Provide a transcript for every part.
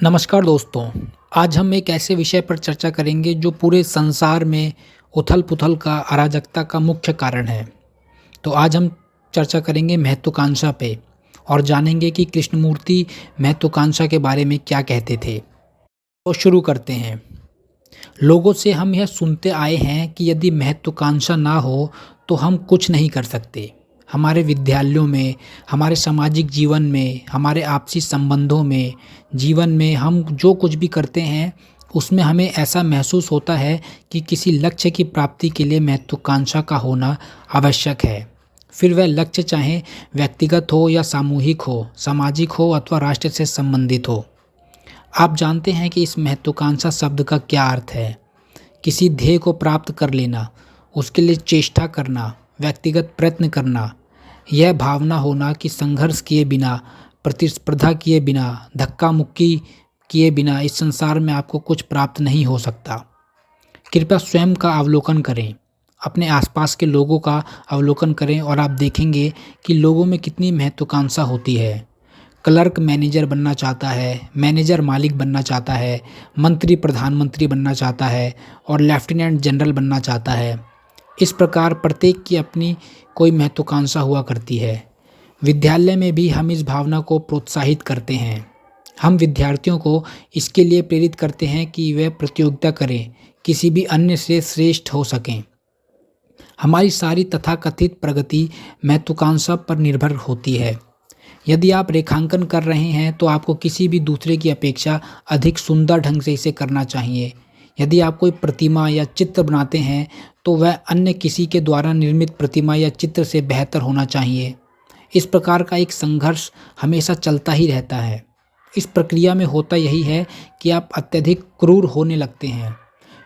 नमस्कार दोस्तों। आज हम एक ऐसे विषय पर चर्चा करेंगे जो पूरे संसार में उथल-पुथल का, अराजकता का मुख्य कारण है। तो आज हम चर्चा करेंगे महत्वाकांक्षा पे और जानेंगे कि कृष्णमूर्ति महत्वाकांक्षा के बारे में क्या कहते थे। तो शुरू करते हैं। लोगों से हम यह सुनते आए हैं कि यदि महत्वाकांक्षा ना हो तो हम कुछ नहीं कर सकते। हमारे विद्यालयों में, हमारे सामाजिक जीवन में, हमारे आपसी संबंधों में, जीवन में हम जो कुछ भी करते हैं उसमें हमें ऐसा महसूस होता है कि किसी लक्ष्य की प्राप्ति के लिए महत्वाकांक्षा का होना आवश्यक है। फिर वह लक्ष्य चाहे व्यक्तिगत हो या सामूहिक हो, सामाजिक हो अथवा राष्ट्र से संबंधित हो। आप जानते हैं कि इस महत्वाकांक्षा शब्द का क्या अर्थ है। किसी ध्येय को प्राप्त कर लेना, उसके लिए चेष्टा करना, व्यक्तिगत प्रयत्न करना, यह भावना होना कि संघर्ष किए बिना, प्रतिस्पर्धा किए बिना, धक्का-मुक्की किए बिना इस संसार में आपको कुछ प्राप्त नहीं हो सकता। कृपया स्वयं का अवलोकन करें, अपने आसपास के लोगों का अवलोकन करें और आप देखेंगे कि लोगों में कितनी महत्वाकांक्षा होती है। क्लर्क मैनेजर बनना चाहता है, मैनेजर मालिक बनना चाहता है, मंत्री प्रधानमंत्री बनना चाहता है और लेफ्टिनेंट जनरल बनना चाहता है। इस प्रकार प्रत्येक की अपनी कोई महत्वाकांक्षा हुआ करती है। विद्यालय में भी हम इस भावना को प्रोत्साहित करते हैं। हम विद्यार्थियों को इसके लिए प्रेरित करते हैं कि वे प्रतियोगिता करें, किसी भी अन्य से श्रेष्ठ हो सकें। हमारी सारी तथाकथित प्रगति महत्वाकांक्षा पर निर्भर होती है। यदि आप रेखांकन कर रहे हैं तो आपको किसी भी दूसरे की अपेक्षा अधिक सुंदर ढंग से इसे करना चाहिए। यदि आप कोई प्रतिमा या चित्र बनाते हैं तो वह अन्य किसी के द्वारा निर्मित प्रतिमा या चित्र से बेहतर होना चाहिए। इस प्रकार का एक संघर्ष हमेशा चलता ही रहता है। इस प्रक्रिया में होता यही है कि आप अत्यधिक क्रूर होने लगते हैं।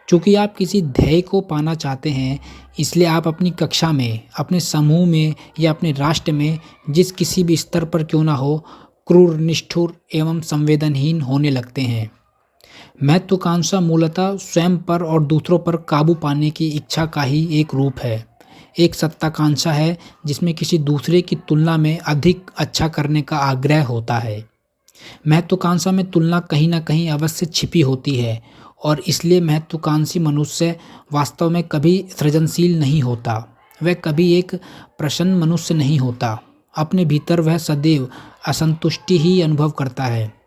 चूँकि आप किसी ध्येय को पाना चाहते हैं, इसलिए आप अपनी कक्षा में, अपने समूह में या अपने राष्ट्र में जिस किसी भी स्तर पर क्यों ना हो, क्रूर, निष्ठुर एवं संवेदनहीन होने लगते हैं। महत्वाकांक्षा मूलतः स्वयं पर और दूसरों पर काबू पाने की इच्छा का ही एक रूप है। एक सत्ताकांक्षा है जिसमें किसी दूसरे की तुलना में अधिक अच्छा करने का आग्रह होता है। महत्वाकांक्षा में तुलना कहीं न कहीं अवश्य छिपी होती है और इसलिए महत्वाकांक्षी मनुष्य वास्तव में कभी सृजनशील नहीं होता। वह कभी एक प्रसन्न मनुष्य नहीं होता। अपने भीतर वह सदैव असंतुष्टि ही अनुभव करता है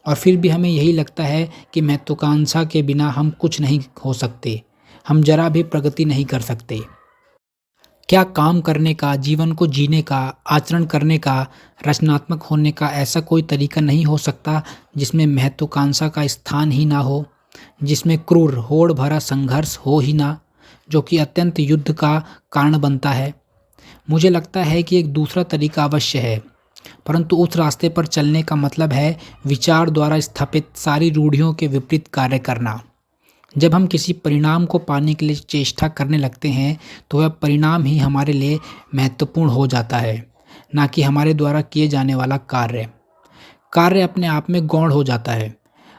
और फिर भी हमें यही लगता है कि महत्वाकांक्षा के बिना हम कुछ नहीं हो सकते। हम ज़रा भी प्रगति नहीं कर सकते। क्या काम करने का, जीवन को जीने का, आचरण करने का, रचनात्मक होने का ऐसा कोई तरीका नहीं हो सकता जिसमें महत्वाकांक्षा का स्थान ही ना हो, जिसमें क्रूर, होड़ भरा संघर्ष हो ही ना, जो कि अत्यंत युद्ध का कारण बनता है? मुझे लगता है कि एक दूसरा तरीका अवश्य है, परंतु उस रास्ते पर चलने का मतलब है विचार द्वारा स्थापित सारी रूढ़ियों के विपरीत कार्य करना। जब हम किसी परिणाम को पाने के लिए चेष्टा करने लगते हैं तो वह परिणाम ही हमारे लिए महत्वपूर्ण हो जाता है, ना कि हमारे द्वारा किए जाने वाला कार्य। कार्य अपने आप में गौण हो जाता है।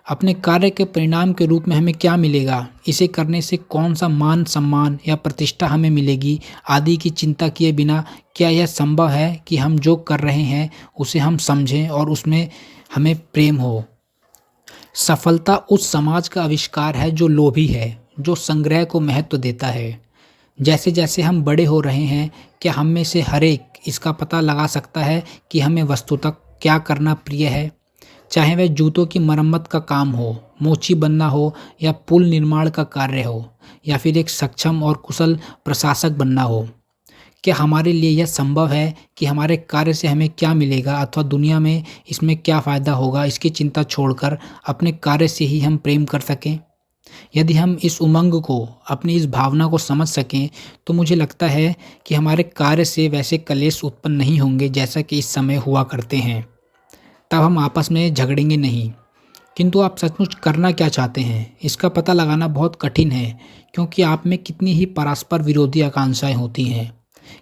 अपने कार्य के परिणाम के रूप में हमें क्या मिलेगा, इसे करने से कौन सा मान सम्मान या प्रतिष्ठा हमें मिलेगी आदि की चिंता किए बिना क्या यह संभव है कि हम जो कर रहे हैं उसे हम समझें और उसमें हमें प्रेम हो। सफलता उस समाज का आविष्कार है जो लोभी है, जो संग्रह को महत्व देता है। जैसे जैसे हम बड़े हो रहे हैं, क्या हम में से हर एक इसका पता लगा सकता है कि हमें वस्तुतः क्या करना प्रिय है? चाहे वह जूतों की मरम्मत का काम हो, मोची बनना हो या पुल निर्माण का कार्य हो या फिर एक सक्षम और कुशल प्रशासक बनना हो। क्या हमारे लिए यह संभव है कि हमारे कार्य से हमें क्या मिलेगा अथवा दुनिया में इसमें क्या फ़ायदा होगा, इसकी चिंता छोड़कर अपने कार्य से ही हम प्रेम कर सकें? यदि हम इस उमंग को, अपनी इस भावना को समझ सकें तो मुझे लगता है कि हमारे कार्य से वैसे कलेश उत्पन्न नहीं होंगे जैसा कि इस समय हुआ करते हैं। तब हम आपस में झगड़ेंगे नहीं। किंतु आप सचमुच करना क्या चाहते हैं, इसका पता लगाना बहुत कठिन है, क्योंकि आप में कितनी ही परस्पर विरोधी आकांक्षाएं होती हैं।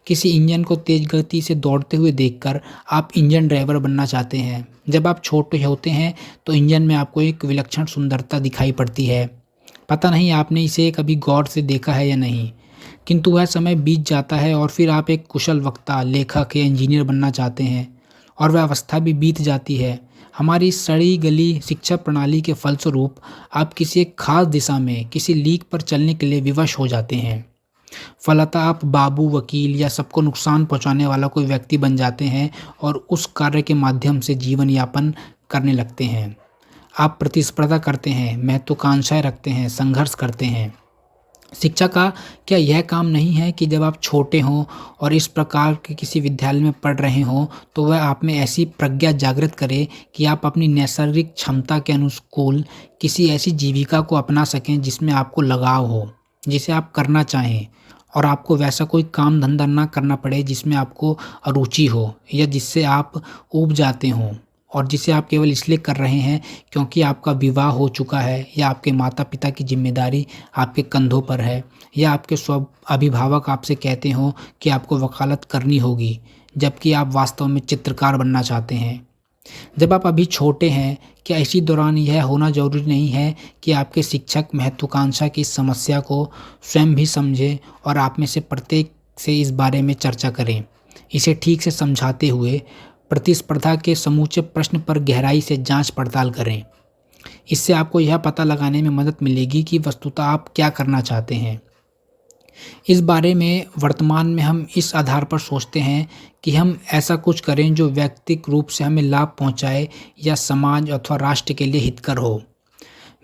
किसी इंजन को तेज गति से दौड़ते हुए देखकर आप इंजन ड्राइवर बनना चाहते हैं। जब आप छोटे होते हैं तो इंजन में आपको एक विलक्षण सुंदरता दिखाई पड़ती है। पता नहीं आपने इसे कभी गौर से देखा है या नहीं, किंतु वह समय बीत जाता है और फिर आप एक कुशल वक्ता, लेखक या इंजीनियर बनना चाहते हैं और वह अवस्था भी बीत जाती है। हमारी सड़ी गली शिक्षा प्रणाली के फलस्वरूप आप किसी एक खास दिशा में किसी लीक पर चलने के लिए विवश हो जाते हैं। फलतः आप बाबू, वकील या सबको नुकसान पहुंचाने वाला कोई व्यक्ति बन जाते हैं और उस कार्य के माध्यम से जीवन यापन करने लगते हैं। आप प्रतिस्पर्धा करते हैं, महत्वाकांक्षाएं रखते हैं, संघर्ष करते हैं। शिक्षा का क्या यह काम नहीं है कि जब आप छोटे हों और इस प्रकार के किसी विद्यालय में पढ़ रहे हों तो वह आप में ऐसी प्रज्ञा जागृत करे कि आप अपनी नैसर्गिक क्षमता के अनुकूल किसी ऐसी जीविका को अपना सकें जिसमें आपको लगाव हो, जिसे आप करना चाहें, और आपको वैसा कोई काम धंधा ना करना पड़े जिसमें आपको अरुचि हो या जिससे आप ऊब जाते हों, और जिसे आप केवल इसलिए कर रहे हैं क्योंकि आपका विवाह हो चुका है या आपके माता पिता की जिम्मेदारी आपके कंधों पर है या आपके स्व अभिभावक आपसे कहते हों कि आपको वकालत करनी होगी, जबकि आप वास्तव में चित्रकार बनना चाहते हैं। जब आप अभी छोटे हैं, क्या इसी दौरान यह होना ज़रूरी नहीं है कि आपके शिक्षक महत्वाकांक्षा की इस समस्या को स्वयं भी समझें और आप में से प्रत्येक से इस बारे में चर्चा करें, इसे ठीक से समझाते हुए प्रतिस्पर्धा के समूचे प्रश्न पर गहराई से जांच पड़ताल करें। इससे आपको यह पता लगाने में मदद मिलेगी कि वस्तुतः आप क्या करना चाहते हैं। इस बारे में वर्तमान में हम इस आधार पर सोचते हैं कि हम ऐसा कुछ करें जो व्यक्तिगत रूप से हमें लाभ पहुंचाए या समाज अथवा राष्ट्र के लिए हितकर हो।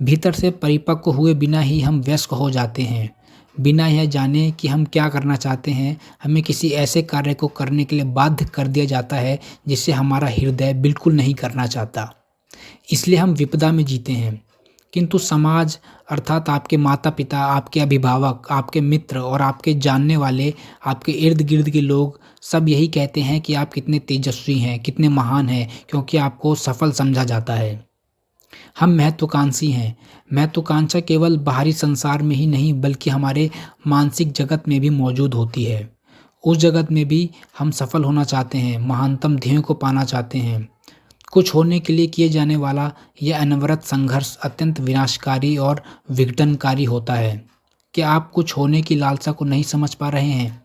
भीतर से परिपक्व हुए बिना ही हम वयस्क हो जाते हैं। बिना यह जाने कि हम क्या करना चाहते हैं, हमें किसी ऐसे कार्य को करने के लिए बाध्य कर दिया जाता है जिसे हमारा हृदय बिल्कुल नहीं करना चाहता। इसलिए हम विपदा में जीते हैं। किंतु समाज अर्थात आपके माता पिता, आपके अभिभावक, आपके मित्र और आपके जानने वाले, आपके इर्द गिर्द के लोग सब यही कहते हैं कि आप कितने तेजस्वी हैं, कितने महान हैं, क्योंकि आपको सफल समझा जाता है। हम महत्वाकांक्षी हैं। महत्वाकांक्षा केवल बाहरी संसार में ही नहीं बल्कि हमारे मानसिक जगत में भी मौजूद होती है। उस जगत में भी हम सफल होना चाहते हैं, महानतम ध्येय को पाना चाहते हैं। कुछ होने के लिए किए जाने वाला यह अनवरत संघर्ष अत्यंत विनाशकारी और विघटनकारी होता है। क्या आप कुछ होने की लालसा को नहीं समझ पा रहे हैं?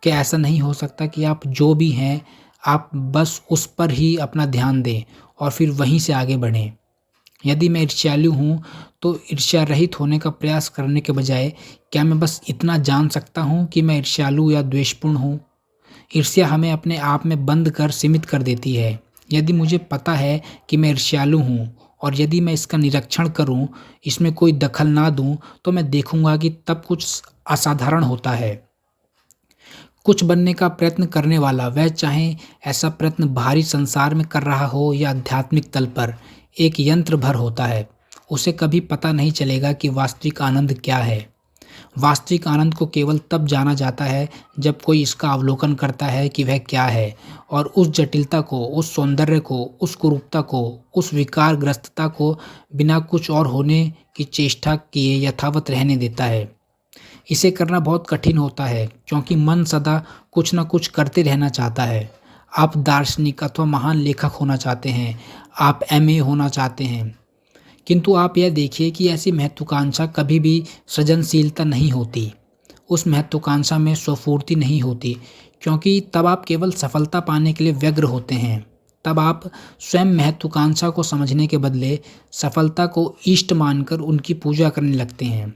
क्या ऐसा नहीं हो सकता कि आप जो भी हैं, आप बस उस पर ही अपना ध्यान दें और फिर वहीं से आगे बढ़ें? यदि मैं ईर्ष्यालु हूँ, तो ईर्ष्या रहित होने का प्रयास करने के बजाय क्या मैं बस इतना जान सकता हूँ कि मैं ईर्ष्यालु या द्वेषपूर्ण हूँ? ईर्ष्या हमें अपने आप में बंद कर सीमित कर देती है। यदि मुझे पता है कि मैं ईर्ष्यालु हूँ और यदि मैं इसका निरीक्षण करूँ, इसमें कोई दखल ना दूँ, तो मैं देखूँगा कि तब कुछ असाधारण होता है। कुछ बनने का प्रयत्न करने वाला, वह चाहे ऐसा प्रयत्न बाहरी संसार में कर रहा हो या आध्यात्मिक तल पर, एक यंत्र भर होता है। उसे कभी पता नहीं चलेगा कि वास्तविक आनंद क्या है। वास्तविक आनंद को केवल तब जाना जाता है जब कोई इसका अवलोकन करता है कि वह क्या है, और उस जटिलता को, उस सौंदर्य को, उस कुरूपता को, उस विकारग्रस्तता को बिना कुछ और होने की चेष्टा किए यथावत रहने देता है। इसे करना बहुत कठिन होता है क्योंकि मन सदा कुछ न कुछ करते रहना चाहता है। आप दार्शनिक अथवा महान लेखक होना चाहते हैं, आप एमए होना चाहते हैं, किंतु आप यह देखिए कि ऐसी महत्वाकांक्षा कभी भी सृजनशीलता नहीं होती। उस महत्वाकांक्षा में स्वपूर्ति नहीं होती, क्योंकि तब आप केवल सफलता पाने के लिए व्यग्र होते हैं। तब आप स्वयं महत्वाकांक्षा को समझने के बदले सफलता को इष्ट मानकर उनकी पूजा करने लगते हैं।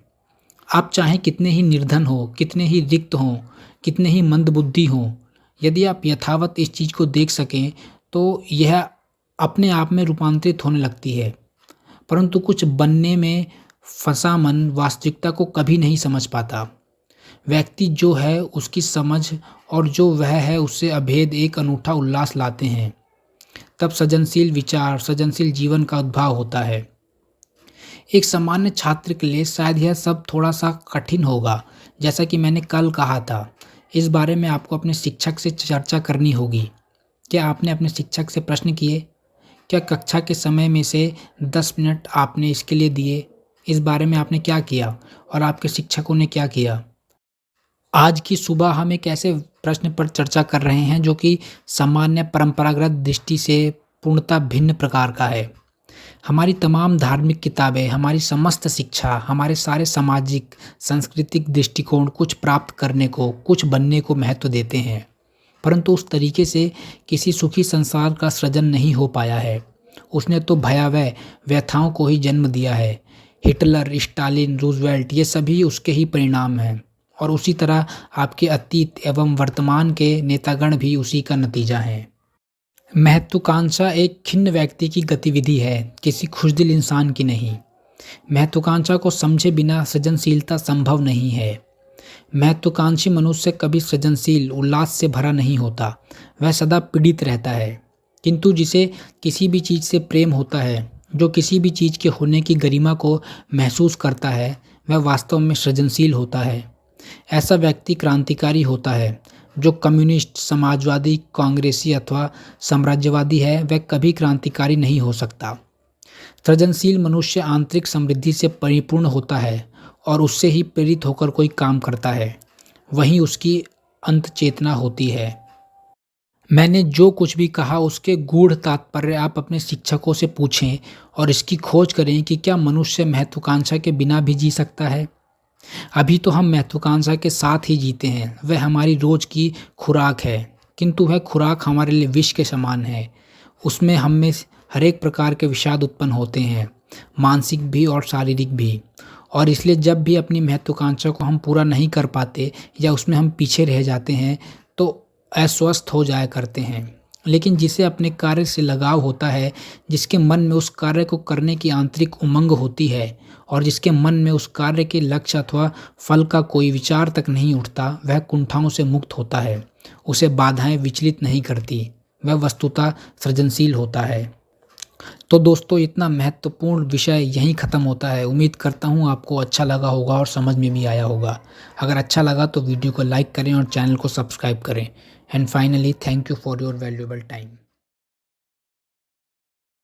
आप चाहे कितने ही निर्धन हो, कितने ही रिक्त हों, कितने ही मंदबुद्धि हों, यदि आप यथावत इस चीज़ को देख सकें तो यह अपने आप में रूपांतरित होने लगती है। परंतु कुछ बनने में फंसा मन वास्तविकता को कभी नहीं समझ पाता। व्यक्ति जो है उसकी समझ और जो वह है उससे अभेद एक अनूठा उल्लास लाते हैं। तब सृजनशील विचार, सृजनशील जीवन का उद्भव होता है। एक सामान्य छात्र के लिए शायद यह सब थोड़ा सा कठिन होगा। जैसा कि मैंने कल कहा था, इस बारे में आपको अपने शिक्षक से चर्चा करनी होगी। क्या आपने अपने शिक्षक से प्रश्न किए? क्या कक्षा के समय में से 10 मिनट आपने इसके लिए दिए? इस बारे में आपने क्या किया और आपके शिक्षकों ने क्या किया? आज की सुबह हम एक ऐसे प्रश्न पर चर्चा कर रहे हैं जो कि सामान्य परंपरागत दृष्टि से पूर्णतः भिन्न प्रकार का है। हमारी तमाम धार्मिक किताबें, हमारी समस्त शिक्षा, हमारे सारे सामाजिक, सांस्कृतिक दृष्टिकोण कुछ प्राप्त करने को, कुछ बनने को महत्व देते हैं, परंतु उस तरीके से किसी सुखी संसार का सृजन नहीं हो पाया है। उसने तो भयावह व्यथाओं को ही जन्म दिया है। हिटलर, स्टालिन, रूज़वेल्ट ये सभी उसके ही परिणाम हैं और उसी तरह आपके अतीत एवं वर्तमान के नेतागण भी उसी का नतीजा हैं। महत्वाकांक्षा एक खिन्न व्यक्ति की गतिविधि है, किसी खुशदिल इंसान की नहीं। महत्वाकांक्षा को समझे बिना सृजनशीलता संभव नहीं है। महत्वाकांक्षी मनुष्य कभी सृजनशील, उल्लास से भरा नहीं होता, वह सदा पीड़ित रहता है। किंतु जिसे किसी भी चीज़ से प्रेम होता है, जो किसी भी चीज़ के होने की गरिमा को महसूस करता है, वह वास्तव में सृजनशील होता है। ऐसा व्यक्ति क्रांतिकारी होता है। जो कम्युनिस्ट, समाजवादी, कांग्रेसी अथवा साम्राज्यवादी है, वह कभी क्रांतिकारी नहीं हो सकता। सृजनशील मनुष्य आंतरिक समृद्धि से परिपूर्ण होता है और उससे ही प्रेरित होकर कोई काम करता है। वहीं उसकी अंत चेतना होती है। मैंने जो कुछ भी कहा उसके गूढ़ तात्पर्य आप अपने शिक्षकों से पूछें और इसकी खोज करें कि क्या मनुष्य महत्वाकांक्षा के बिना भी जी सकता है। अभी तो हम महत्वाकांक्षा के साथ ही जीते हैं, वह हमारी रोज की खुराक है, किंतु वह खुराक हमारे लिए विष के समान है। उसमें हम में हर एक प्रकार के विषाद उत्पन्न होते हैं, मानसिक भी और शारीरिक भी। और इसलिए जब भी अपनी महत्वाकांक्षा को हम पूरा नहीं कर पाते या उसमें हम पीछे रह जाते हैं तो अस्वस्थ हो जाया करते हैं। लेकिन जिसे अपने कार्य से लगाव होता है, जिसके मन में उस कार्य को करने की आंतरिक उमंग होती है और जिसके मन में उस कार्य के लक्ष्य अथवा फल का कोई विचार तक नहीं उठता, वह कुंठाओं से मुक्त होता है। उसे बाधाएं विचलित नहीं करती, वह वस्तुतः सृजनशील होता है। तो दोस्तों, इतना महत्वपूर्ण विषय यहीं ख़त्म होता है। उम्मीद करता हूँ आपको अच्छा लगा होगा और समझ में भी आया होगा। अगर अच्छा लगा तो वीडियो को लाइक करें और चैनल को सब्सक्राइब करें। And finally, thank you for your valuable time.